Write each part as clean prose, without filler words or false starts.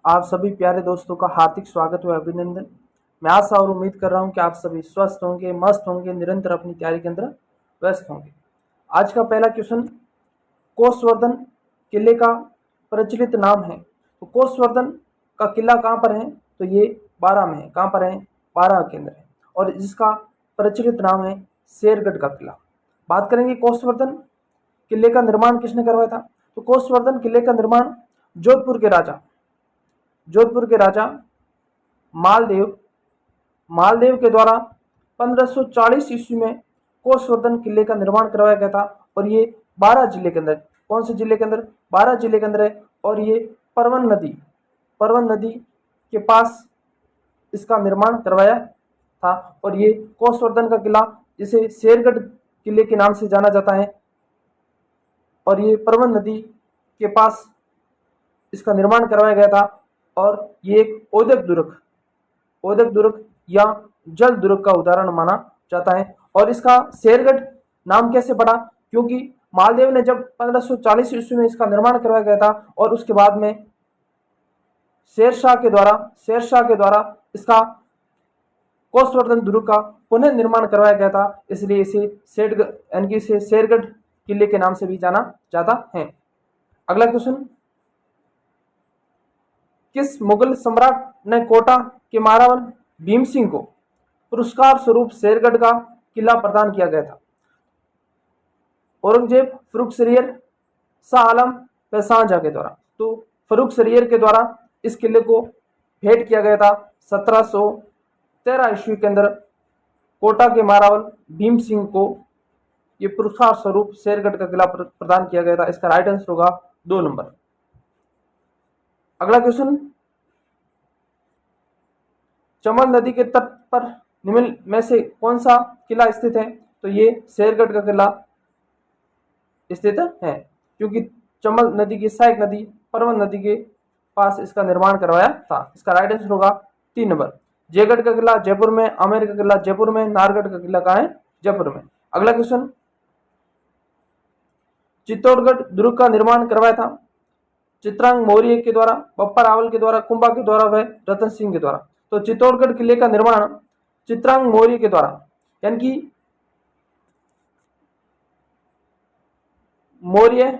आप सभी प्यारे दोस्तों का हार्दिक स्वागत व अभिनंदन। मैं आशा और उम्मीद कर रहा हूं कि आप सभी स्वस्थ होंगे, मस्त होंगे, निरंतर अपनी तैयारी के अंदर व्यस्त होंगे। आज का पहला क्वेश्चन, कोसवर्धन किले का प्रचलित नाम है। तो कोसवर्धन का किला कहाँ पर है? तो ये बारां में है। कहाँ पर है? बारां के अंदर है। और जिसका प्रचलित नाम है शेरगढ़ का किला। बात करेंगे कोसवर्धन किले का निर्माण किसने करवाया था। तो कोसवर्धन किले का निर्माण जोधपुर के राजा मालदेव मालदेव के द्वारा 1540 ईस्वी में कोसवर्धन किले का निर्माण करवाया गया था। और ये बारां जिले के अंदर, कौन से जिले के अंदर? बारां जिले के अंदर है। और ये परवन नदी के पास इसका निर्माण करवाया था। और ये कोसवर्धन का किला, जिसे शेरगढ़ किले के नाम से जाना जाता है, और ये परवन नदी के पास इसका निर्माण करवाया गया था। और ये एक ओदक दुर्ग या जल दुर्ग का उदाहरण माना जाता है। और इसका शेरगढ़ नाम कैसे पड़ा? क्योंकि मालदेव ने जब 1540 ईस्वी में इसका निर्माण करवाया गया था, और उसके बाद में शेरशाह के द्वारा इसका कोसवर्धन दुर्ग का पुनः निर्माण करवाया गया था। इसलिए इसे शेरगढ़ किले के नाम से भी जाना जाता है। अगला क्वेश्चन, किस मुगल सम्राट ने कोटा के महारावल भीम सिंह को पुरस्कार स्वरूप शेरगढ़ का किला प्रदान किया गया था? औरंगजेब, फर्रुख शरीर, शाह आलम व शाहजहां के द्वारा। तो फर्रुख शरीर के द्वारा इस किले को भेंट किया गया था 1713 ईस्वी के अंदर। कोटा के महारावल भीम सिंह को ये पुरस्कार स्वरूप शेरगढ़ का किला प्रदान किया गया था। इसका राइट आंसर होगा 2 नंबर। अगला क्वेश्चन, चंबल नदी के तट पर निम्न में से कौन सा किला स्थित है? तो ये शेरगढ़ का किला स्थित है, क्योंकि चंबल नदी की सहायक नदी परवन नदी के पास इसका निर्माण करवाया था। इसका राइट आंसर होगा 3 नंबर। जयगढ़ का किला जयपुर में, आमेर का किला जयपुर में, नाहरगढ़ का किला कहाँ है? जयपुर में। अगला क्वेश्चन, चित्तौड़गढ़ दुर्ग का निर्माण करवाया था चित्रांग मौर्य के द्वारा, बप्पा रावल के द्वारा, कुंभा के द्वारा व रतन सिंह के द्वारा। तो चित्तौड़गढ़ किले का निर्माण चित्रांग मौर्य के द्वारा, यानी कि मौर्य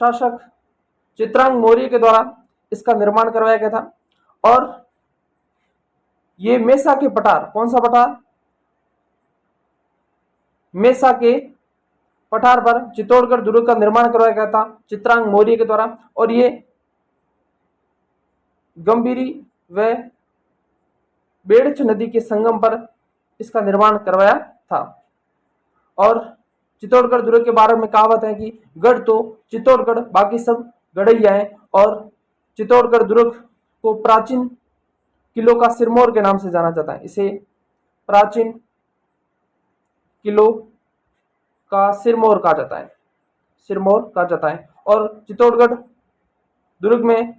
शासक चित्रांग मौर्य के द्वारा इसका निर्माण करवाया गया था। और ये मेसा के पठार, कौन सा पठार? मेसा के पठार पर चित्तौड़गढ़ दुर्ग का निर्माण करवाया गया था चित्रांग मौर्य के द्वारा। और ये गंभीरी व बेड़च नदी के संगम पर इसका निर्माण करवाया था। और चित्तौड़गढ़ दुर्ग के बारे में कहावत है कि गढ़ तो चित्तौड़गढ़, बाकी सब गढ़ैया है। और चित्तौड़गढ़ दुर्ग को प्राचीन किलों का सिरमौर के नाम से जाना जाता है। इसे प्राचीन किलों का सिरमौर कहा जाता है। और चित्तौड़गढ़ दुर्ग में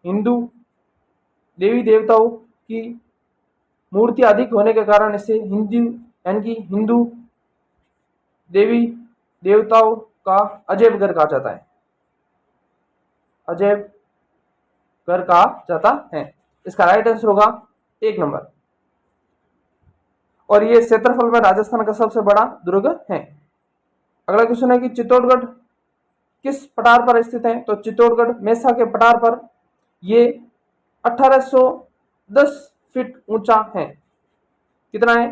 हिंदू देवी देवताओं की मूर्ति अधिक होने के कारण इसे हिंदू देवी देवताओं का अजयबघर कहा जाता है। इसका राइट आंसर होगा 1 नंबर। और ये क्षेत्रफल में राजस्थान का सबसे बड़ा दुर्ग है। अगला क्वेश्चन है कि चित्तौड़गढ़ किस पठार पर स्थित है? तो चित्तौड़गढ़ मेसा के पठार पर ये 1810 फीट ऊंचा है। कितना है?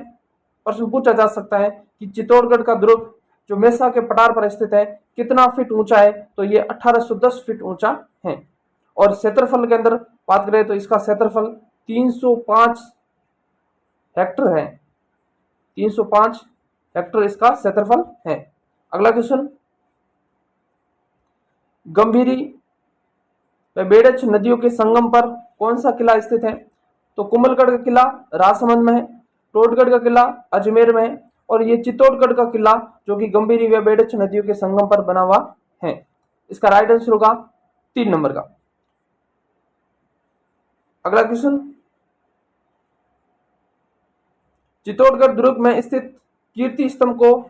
प्रश्न पूछा जा सकता है कि चित्तौड़गढ़ का दुर्ग जो मेसा के पठार पर स्थित है कितना फीट ऊंचा है? तो ये 1810 फीट ऊंचा है। और क्षेत्रफल के अंदर बात करें तो इसका क्षेत्रफल 305 हेक्टर है। 305 हेक्टर इसका क्षेत्रफल है। अगला क्वेश्चन, गंभीरी व बेड़च नदियों के संगम पर कौन सा किला स्थित है? तो कुंभलगढ़ का किला राजसमंद में है, टोडगढ़ का किला अजमेर में है, और ये चित्तौड़गढ़ का किला जो कि गंभीरी व बेड़च नदियों के संगम पर बना हुआ है। इसका राइट आंसर होगा 3 नंबर का। अगला क्वेश्चन, चित्तौड़गढ़ दुर्ग में स्थित कीर्ति स्तंभ को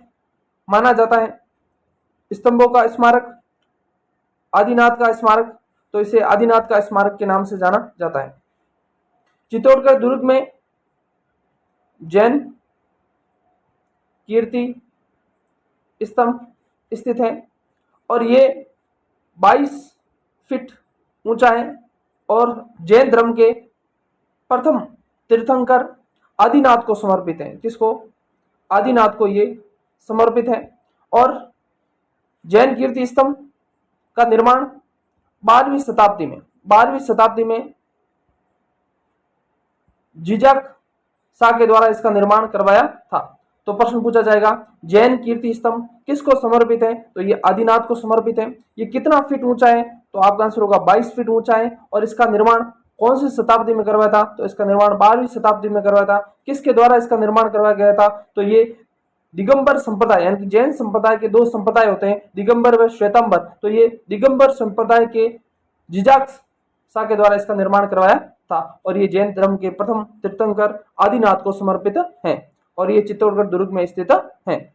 माना जाता है स्तंभों का स्मारक, आदिनाथ का स्मारक, तो इसे आदिनाथ का स्मारक के नाम से जाना जाता है। चित्तौड़गढ़ दुर्ग में जैन कीर्ति स्तंभ स्थित है और ये 22 फीट ऊंचा है और जैन धर्म के प्रथम तीर्थंकर आदिनाथ को समर्पित है। किसको? आदिनाथ को ये समर्पित है। और जैन कीर्ति स्तंभ का निर्माण 12वीं शताब्दी में जिजाक शाह के द्वारा इसका निर्माण करवाया था। तो प्रश्न पूछा जाएगा जैन कीर्ति स्तंभ किसको समर्पित है? तो ये आदिनाथ को समर्पित है। ये कितना फीट ऊंचा है? तो आपका आंसर होगा 22 फीट ऊंचा है। और इसका निर्माण कौन सी शताब्दी में करवाया था? तो इसका निर्माण 12वीं शताब्दी में करवाया था। किसके द्वारा इसका निर्माण करवाया गया था? तो ये दिगंबर संप्रदाय, यानी कि जैन संप्रदाय के 2 संप्रदाय होते हैं, दिगंबर व श्वेतांबर। तो ये दिगंबर संप्रदाय के जिजाक शाह के द्वारा इसका निर्माण करवाया था और ये जैन धर्म के प्रथम तीर्थंकर आदिनाथ को समर्पित है और ये चित्तौड़गढ़ दुर्ग में स्थित है।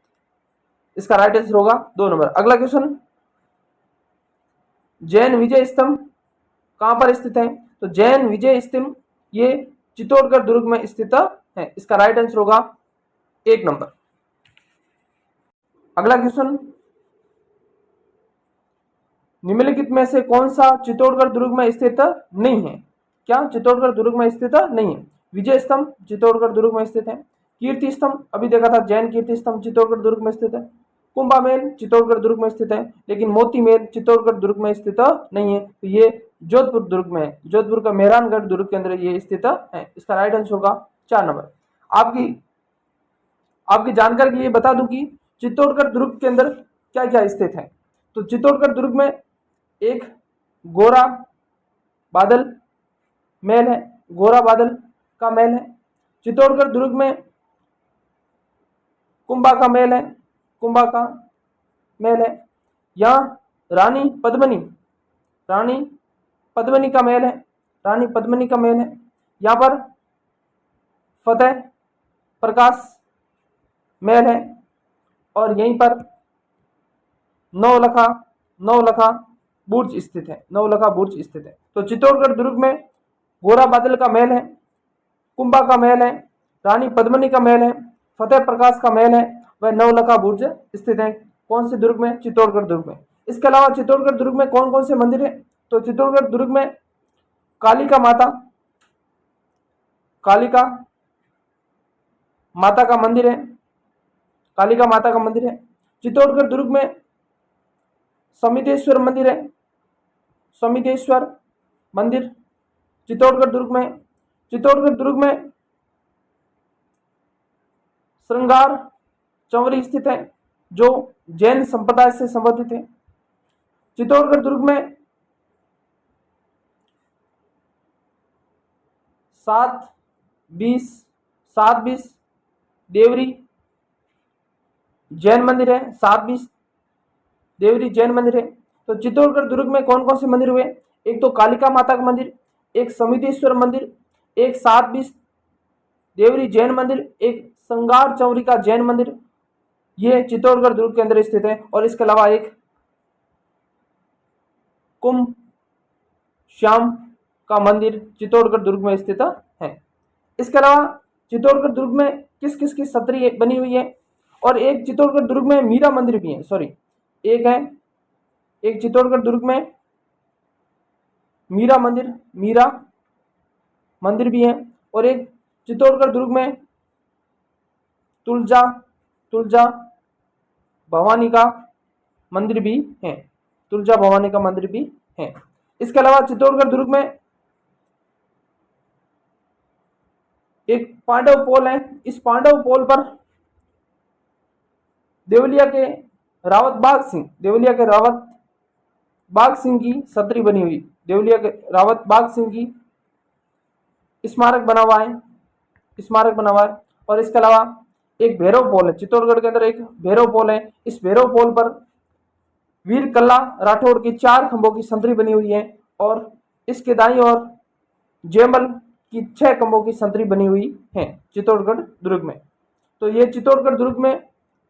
इसका राइट आंसर होगा 2 नंबर। अगला क्वेश्चन, जैन विजय स्तंभ कहां पर स्थित है? तो जैन विजय स्तंभ ये चित्तौड़गढ़ दुर्ग में स्थित है। इसका राइट आंसर होगा 1 नंबर। अगला क्वेश्चन, निम्नलिखित में से कौन सा चित्तौड़गढ़ दुर्ग में स्थित नहीं है? क्या चित्तौड़गढ़ दुर्ग में स्थित नहीं है? विजय स्तंभ चित्तौड़गढ़ दुर्ग में स्थित है। कीर्ति स्तंभ अभी देखा था, जैन कीर्ति स्तंभ चित्तौड़गढ़ दुर्ग में स्थित है। कुंभा महल चित्तौड़गढ़ दुर्ग में स्थित है, लेकिन मोती महल चित्तौड़गढ़ दुर्ग में स्थित नहीं है। तो ये जोधपुर दुर्ग में है, जोधपुर का मेहरानगढ़ दुर्ग के अंदर ये स्थित है। इसका राइट आंसर होगा 4 नंबर। आपकी जानकारी के लिए बता दूं कि चित्तौड़गढ़ दुर्ग के अंदर क्या क्या स्थित है। तो चित्तौड़गढ़ दुर्ग में एक गोरा बादल महल है, गोरा बादल का महल है। चित्तौड़गढ़ दुर्ग में कुंभा का महल है, कुंभा का महल है। यहाँ रानी पद्मिनी का महल है, रानी पद्मिनी का महल है। यहाँ पर फतेह प्रकाश महल है और यहीं पर नौलखा बुर्ज स्थित है, नौलखा बुर्ज स्थित है। तो चित्तौड़गढ़ दुर्ग में गोरा बादल का महल है, कुंभा का महल है, रानी पद्मिनी का महल है, फतेह प्रकाश का महल है, वह नौलखा बुर्ज स्थित है। कौन से दुर्ग में? चित्तौड़गढ़ दुर्ग में। इसके अलावा चित्तौड़गढ़ दुर्ग में कौन कौन से मंदिर है? तो चित्तौड़गढ़ दुर्ग में कालिका माता का मंदिर है, कालिका माता का मंदिर है। चित्तौड़गढ़ दुर्ग में समितेश्वर मंदिर है, समितेश्वर मंदिर चित्तौड़गढ़ दुर्ग में। चित्तौड़गढ़ दुर्ग में श्रृंगार चौरी स्थित है जो जैन संप्रदाय से संबंधित है। चित्तौड़गढ़ दुर्ग में 720 देवरी जैन मंदिर है, 720 देवरी जैन मंदिर है। तो चित्तौड़गढ़ दुर्ग में कौन कौन से मंदिर हुए? एक तो कालिका माता का मंदिर, एक समितेश्वर मंदिर, एक 720 देवरी जैन मंदिर, एक श्रृंगार चौरी का जैन मंदिर, ये चित्तौड़गढ़ दुर्ग के अंदर स्थित है। और इसके अलावा एक कुंभ श्याम का मंदिर चित्तौड़गढ़ दुर्ग में स्थित है। इसके अलावा चित्तौड़गढ़ दुर्ग में किस किस की छतरी बनी हुई है? और एक चित्तौड़गढ़ दुर्ग में मीरा मंदिर भी है, एक चित्तौड़गढ़ दुर्ग में मीरा मंदिर भी है और एक चित्तौड़गढ़ दुर्ग में तुलजा भवानी का मंदिर भी है, तुलजा भवानी का मंदिर भी है। इसके अलावा चित्तौड़गढ़ दुर्ग में एक पांडव पोल है, इस पांडव पोल पर देवलिया के रावत बाग सिंह की छतरी बनी हुई, देवलिया के रावत बाग सिंह की स्मारक बना हुआ है। और इसके अलावा एक भैरव पोल है, चित्तौड़गढ़ के अंदर एक भैरव पोल है। इस भैरव पोल पर वीर कल्ला राठौड़ की 4 खंभों की संतरी बनी हुई है और इसके दाईं ओर जयमल की 6 खंभों की संतरी बनी हुई है चित्तौड़गढ़ दुर्ग में। तो ये चित्तौड़गढ़ दुर्ग में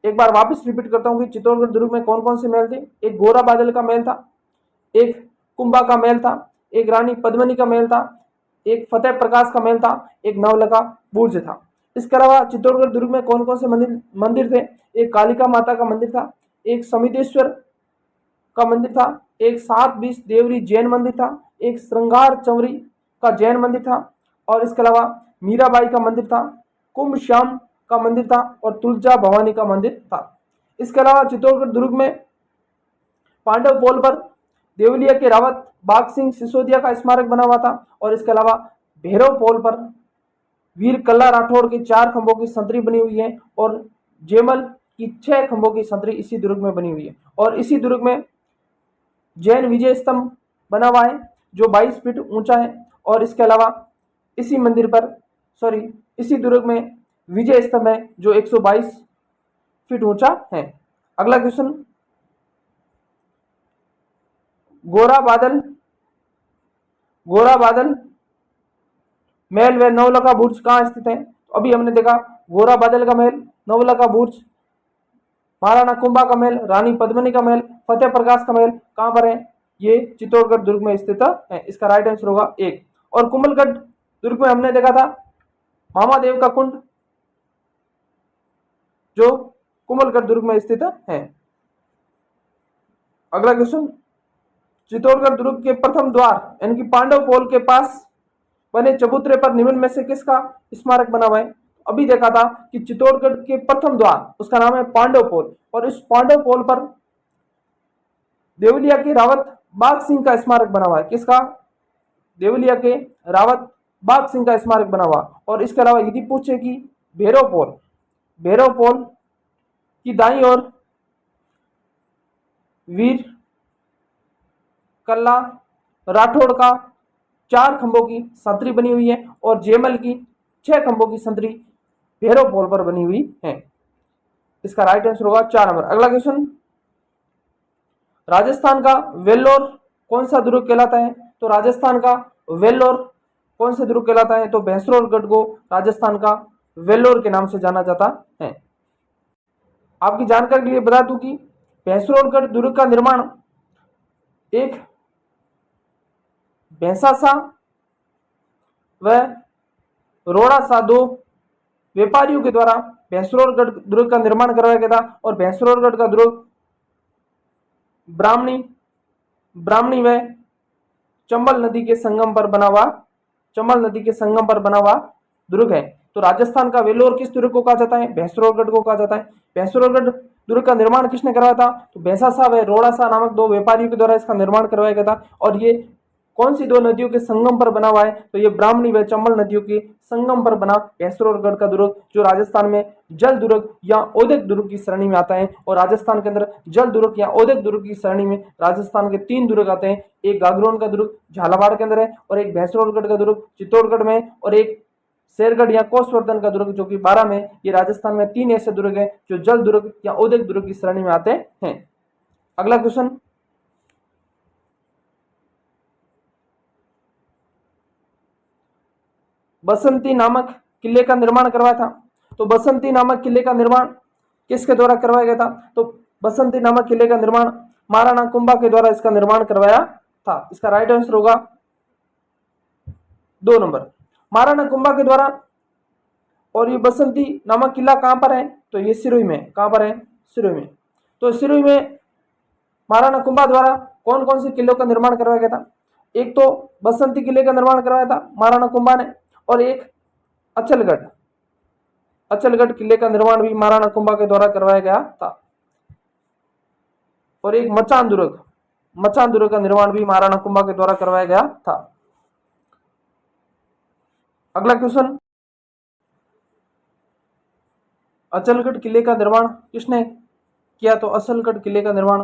एक बार वापस रिपीट करता हूँ कि चित्तौड़गढ़ दुर्ग में कौन कौन से महल थे। एक गोरा बादल का महल था, एक कुंभा का महल था, एक रानी पद्मिनी का महल था, एक फतेह प्रकाश का महल था, एक नवलखा बुर्ज था। इसके अलावा चित्तौड़गढ़ दुर्ग में कौन कौन से मंदिर थे? एक कालिका माता का मंदिर था, एक समितेश्वर का मंदिर था, एक 720 देवरी जैन मंदिर था, एक श्रृंगार चंवरी का जैन मंदिर था, और इसके अलावा मीराबाई का मंदिर था, कुंभ श्याम का मंदिर था, और तुलजा भवानी का मंदिर था। इसके अलावा चित्तौड़गढ़ दुर्ग में पांडव पोल पर देवलिया के रावत बाघ सिंह सिसोदिया का स्मारक बना हुआ था, और इसके अलावा भैरव पोल पर वीर कल्ला राठौड़ के 4 खंभों की संतरी बनी हुई है, और जेमल की 6 खंभों की संतरी इसी दुर्ग में बनी हुई है। और इसी दुर्ग में जैन विजय स्तंभ बना हुआ है जो 22 फीट ऊंचा है, और इसके अलावा इसी मंदिर पर इसी दुर्ग में विजय स्तंभ है जो 122 फीट ऊंचा है। अगला क्वेश्चन, गोरा बादल महल व नवलखा बुर्ज कहाँ स्थित है? तो अभी हमने देखा गोरा बादल का महल, नवलखा बुर्ज, महाराणा कुंभा का महल, रानी पद्मिनी का महल, फतेह प्रकाश का महल कहां पर है? ये चित्तौड़गढ़ दुर्ग में स्थित है। इसका राइट आंसर होगा 1। और कुंभलगढ़ दुर्ग में हमने देखा था मामादेव का कुंड जो कुंभलगढ़ दुर्ग में स्थित है। अगला क्वेश्चन, चित्तौड़गढ़ दुर्ग के प्रथम द्वार यानी कि पांडव पोल के पास बने चबूतरे पर निम्न में से किसका स्मारक बना हुआ है? अभी देखा था कि चित्तौड़गढ़ के प्रथम द्वार उसका नाम है पांडव पोल, और इस पांडव पोल पर देवलिया के रावत बाघ सिंह का स्मारक बना हुआ है। किसका? देवलिया के रावत बाघ सिंह का स्मारक बना हुआ। और इसके अलावा यदि पूछे कि भैरव पोल की दाईं ओर वीर कल्ला राठौड़ का 4 खंभों की संतरी बनी हुई है, और जेमल की 6 खंभों की संतरी भैरव पोल पर बनी हुई है। इसका राइट आंसर होगा 4 नंबर। अगला क्वेश्चन, राजस्थान का वेल्लोर कौन सा दुर्ग कहलाता है? तो राजस्थान का वेल्लोर कौन सा दुर्ग कहलाता है? तो भैंसरोडगढ़ को राजस्थान का वेल्लोर के नाम से जाना जाता है। आपकी जानकारी के लिए बता दूं कि भैंसरोडगढ़ दुर्ग का निर्माण एक भैंसासा व रोड़ासा 2 व्यापारियों के द्वारा भैंसरोडगढ़ दुर्ग का निर्माण करवाया गया था, और भैंसरोडगढ़ का दुर्ग ब्राह्मणी व चंबल नदी के संगम पर बना हुआ दुर्ग है। तो राजस्थान का वेल्लोर किस दुर्ग को कहा जाता है? भैंसरोडगढ़ को कहा जाता है। भैंसरोडगढ़ दुर्ग का निर्माण किसने करवाया था? तो भैंसासा व रोड़ासा नामक 2 व्यापारियों के द्वारा इसका निर्माण करवाया गया था। और ये कौन सी 2 नदियों के संगम पर बना हुआ है? तो ये ब्राह्मणी व चंबल नदियों के संगम पर बना भैंसरोडगढ़ का दुर्ग, जो राजस्थान में जल दुर्ग या औद्योगिक दुर्ग की श्रेणी में आता है। और राजस्थान के अंदर जल दुर्ग या औद्योगिक दुर्ग की श्रेणी में राजस्थान के 3 दुर्ग आते हैं। एक गागरोन का दुर्ग झालावाड़ के अंदर है, और एक भैंसरोडगढ़ का दुर्ग चित्तौड़गढ़ में, और एक शेरगढ़ या कोसवर्धन का दुर्ग जो कि 12 में। ये राजस्थान में 3 ऐसे दुर्ग हैं जो जल दुर्ग या औद्योगिक दुर्ग की श्रेणी में आते हैं। अगला क्वेश्चन, बसंती नामक किले का निर्माण करवाया था। तो बसंती नामक किले का निर्माण किसके द्वारा करवाया गया था? तो बसंती नामक किले का निर्माण महाराणा कुंभा के द्वारा इसका निर्माण करवाया था। इसका राइट आंसर होगा 2 नंबर, महाराणा कुंभा के द्वारा। और ये बसंती नामक किला कहां पर है? तो ये सिरोही में। कहां पर है? सिरोही में। तो सिरोही में महाराणा कुंभा द्वारा कौन कौन से किलों का निर्माण करवाया गया था? एक तो बसंती किले का निर्माण करवाया था महाराणा कुंभा ने, और एक अचलगढ़ किले का निर्माण भी महाराणा कुंभा के द्वारा करवाया गया था, और एक मचान दुर्ग का निर्माण भी महाराणा कुंभा के द्वारा करवाया गया था। अगला क्वेश्चन, अचलगढ़ किले का निर्माण किसने किया? तो अचलगढ़ किले का निर्माण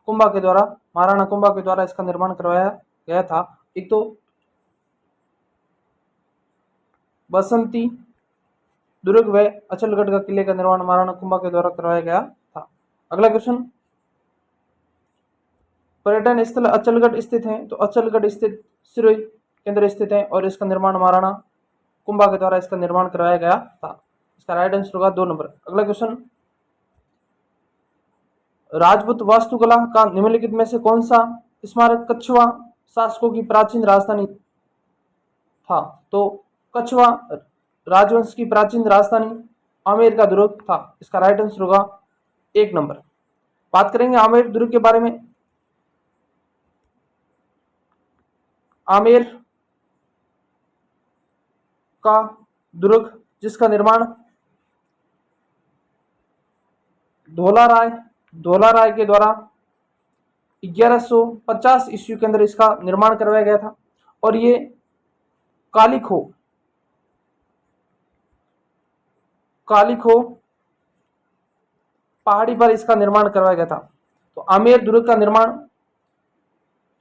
कुंभा के द्वारा, महाराणा कुंभा के द्वारा इसका निर्माण करवाया गया था। एक तो बसंती दुर्ग व अचलगढ़ का किले का निर्माण महाराणा कुंभा के द्वारा करवाया गया था। अगला क्वेश्चन, पर्यटन स्थल अचलगढ़ स्थित है। तो अचलगढ़ स्थित सिरोही के अंदर स्थित है, और इसका निर्माण महाराणा कुंभा के द्वारा इसका निर्माण करवाया गया था। इसका राइट आंसर होगा 2 नंबर। अगला क्वेश्चन, राजपूत वास्तुकला का निम्नलिखित में से कौन सा स्मारक कछवा शासकों की प्राचीन राजधानी था, तो कछवा राजवंश की प्राचीन राजधानी आमेर का दुर्ग था। इसका राइट आंसर होगा 1 नंबर। बात करेंगे आमेर दुर्ग के बारे में। आमेर का दुर्ग जिसका निर्माण धोला राय के द्वारा 1150 ईस्वी के अंदर इसका निर्माण करवाया गया था, और ये कालीखो पहाड़ी पर इसका निर्माण करवाया गया था। तो आमेर दुर्ग का निर्माण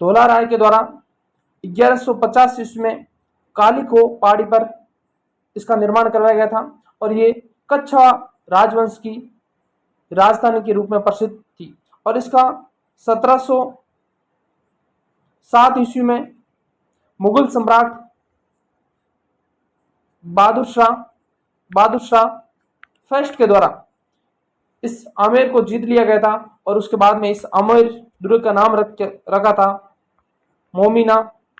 धोला राय के द्वारा 1150 ईस्वी में कालीखो पहाड़ी पर इसका निर्माण करवाया गया था, और ये कच्छवा राजवंश की राजधानी के रूप में प्रसिद्ध थी। और इसका 1707 ईस्वी में मुगल सम्राट बहादुर शाह फर्स्ट के द्वारा इस आमेर को जीत लिया गया था, और उसके बाद में इस आमेर दुर्ग का नाम रखा था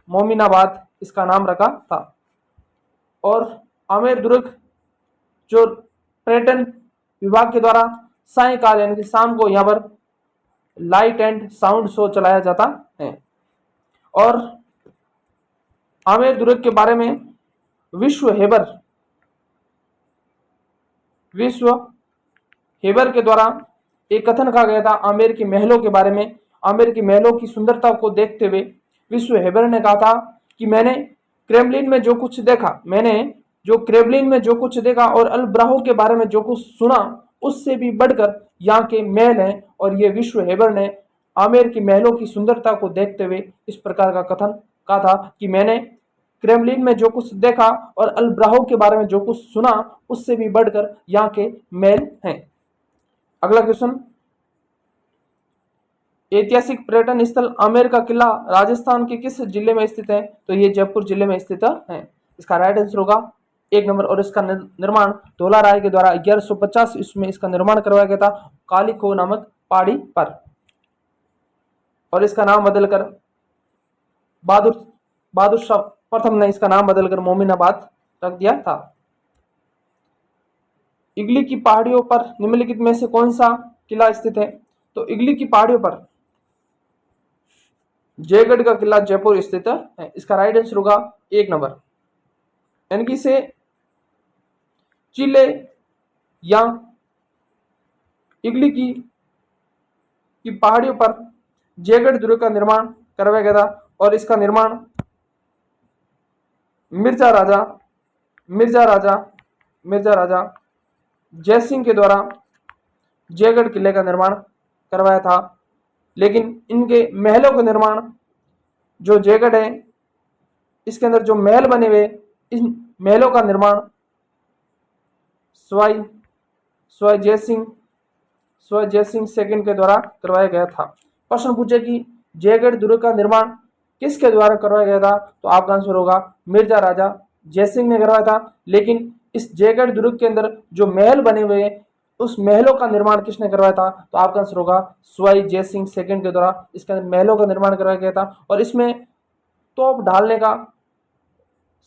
मोमिनाबाद, इसका नाम रखा था। और आमेर दुर्ग जो पर्यटन विभाग के द्वारा सायंकाल यानी कि शाम को यहाँ पर लाइट एंड साउंड शो चलाया जाता है। और आमेर दुर्ग के बारे में विश्व हेबर के द्वारा एक कथन कहा गया था आमेर के महलों के बारे में। आमेर के महलों की सुंदरता को देखते हुए विश्व हेबर ने कहा था कि मैंने क्रेमलिन में जो कुछ देखा और अल-ब्राहो के बारे में जो कुछ सुना, उससे भी बढ़कर यहाँ के महल हैं। और ये विश्व हेबर ने आमेर के महलों की सुंदरता को देखते हुए इस प्रकार का कथन कहा था कि मैंने क्रेमलिन में जो कुछ देखा और अल-ब्राहो के बारे में जो कुछ सुना, उससे भी बढ़कर यहाँ के महल हैं। अगला क्वेश्चन, ऐतिहासिक पर्यटन स्थल आमेर का किला राजस्थान के किस जिले में स्थित है? तो ये जयपुर जिले में स्थित है। इसका राइट आंसर होगा 1 नंबर। और इसका निर्माण धोला राय के द्वारा 1150 ईस्वी में इसका निर्माण करवाया गया था कालीखो नामक पहाड़ी पर, और इसका नाम बदलकर बहादुर शाह प्रथम ने इसका नाम बदलकर मोमिनाबाद रख दिया था। इगली की पहाड़ियों पर निम्नलिखित में से कौन सा किला स्थित है? तो इगली की पहाड़ियों पर जयगढ़ का किला जयपुर स्थित है। इसका राइट आंसर होगा 1 नंबर। यानी से चिले या इगली की पहाड़ियों पर जयगढ़ दुर्ग का निर्माण करवाया गया था, और इसका निर्माण मिर्जा राजा जयसिंह के द्वारा जयगढ़ किले का निर्माण करवाया था। लेकिन इनके महलों का निर्माण जो जयगढ़ है, इसके अंदर जो महल बने हुए, इन महलों का निर्माण सवाई जयसिंह सेकंड के द्वारा करवाया गया था। प्रश्न पूछे कि जयगढ़ दुर्ग का निर्माण किसके द्वारा करवाया गया था? तो आपका आंसर होगा मिर्जा राजा जयसिंह ने करवाया था। लेकिन इस जयगढ़ दुर्ग के अंदर जो महल बने हुए हैं, उस महलों का निर्माण किसने करवाया था? तो आपका आंसर होगा सवाई जयसिंह सेकंड के द्वारा इसके अंदर महलों का निर्माण करवाया गया था। और इसमें तोप डालने का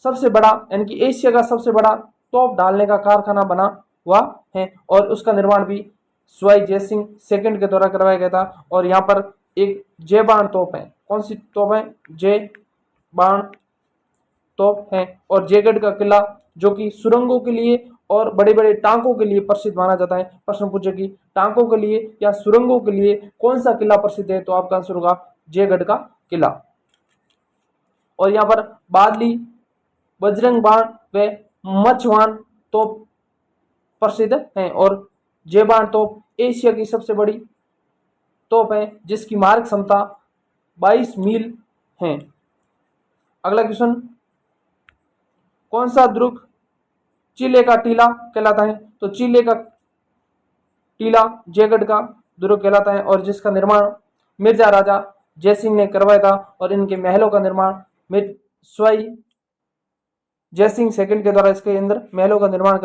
सबसे बड़ा यानी कि एशिया का सबसे बड़ा तोप डालने का कारखाना बना हुआ है, और उसका निर्माण भी सवाई जयसिंह सेकंड के द्वारा करवाया गया था। और यहाँ पर एक जय बाण तोप है। कौन सी तोप है? जय बाण तोप है। और जयगढ़ का किला जो कि सुरंगों के लिए और बड़े बड़े टांकों के लिए प्रसिद्ध माना जाता है। प्रश्न पूछे कि टांकों के लिए या सुरंगों के लिए कौन सा किला प्रसिद्ध है? तो आपका आंसर होगा जयगढ़ का किला। और यहाँ पर बादली, बजरंग बाण व मछवान तोप प्रसिद्ध हैं, और जय बाण तोप एशिया की सबसे बड़ी तोप है, जिसकी मारक क्षमता 22 मील है। अगला क्वेश्चन, कौन सा दुर्ग चिले का टीला कहलाता है? तो चिले का टीला जयगढ़ का दुर्ग कहलाता है, और जिसका निर्माण मिर्जा राजा जयसिंह ने करवाया था। और इनके महलों का निर्माण सवाई जयसिंह सेकंड के द्वारा इसके अंदर महलों का निर्माण